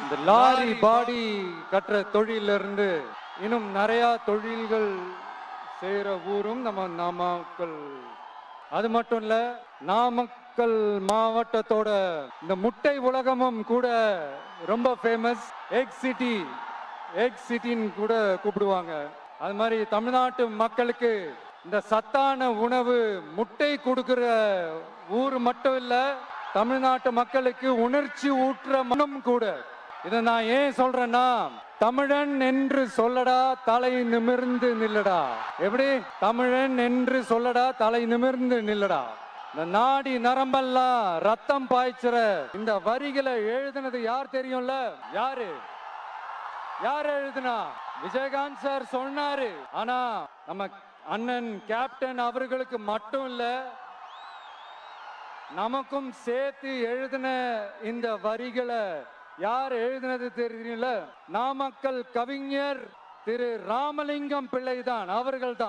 இந்த lorry body கட்டுற தொழிலிருந்து இன்னும் நிறைய தொழில்கள் செய்யற ஊரும் நம்ம நாமக்கல். அது மட்டும் இல்ல, நாமக்கல் மாவட்டத்தோட இந்த முட்டை உலகமும் கூட ரொம்ப ஃபேமஸ். எக் சிட்டின்னு கூட கூப்பிடுவாங்க. அது மாதிரி தமிழ்நாட்டு மக்களுக்கு இந்த சத்தான உணவு முட்டை கொடுக்கிற ஊர் மட்டும் இல்ல, தமிழ்நாட்டு மக்களுக்கு உணர்ச்சி ஊற்ற மனம் கூட. இதை நான் ஏன் சொல்றேன்னா, தமிழன் என்று சொல்லடா தலை நிமிர்ந்து நில்லடா. எப்படி? தமிழன் என்று சொல்லடா தலை நிமிர்ந்து நில்லடா. இந்த நாடி நரம்பெல்லாம் ரத்தம் பாய்ச்சுற இந்த வரிகளை எழுதுனது யார் தெரியும்ல? யார் எழுதுனா? விஜயகாந்த் சார் சொன்னாரு. ஆனா நம்ம அண்ணன் கேப்டன் அவர்களுக்கு மட்டும் இல்ல, நமக்கும் சேர்த்து எழுதின இந்த வரிகளை யார் எழுதினது தெரியல? நாமக்கல் கவிஞர் திரு ராமலிங்கம் பிள்ளை தான், அவர்கள் தான்.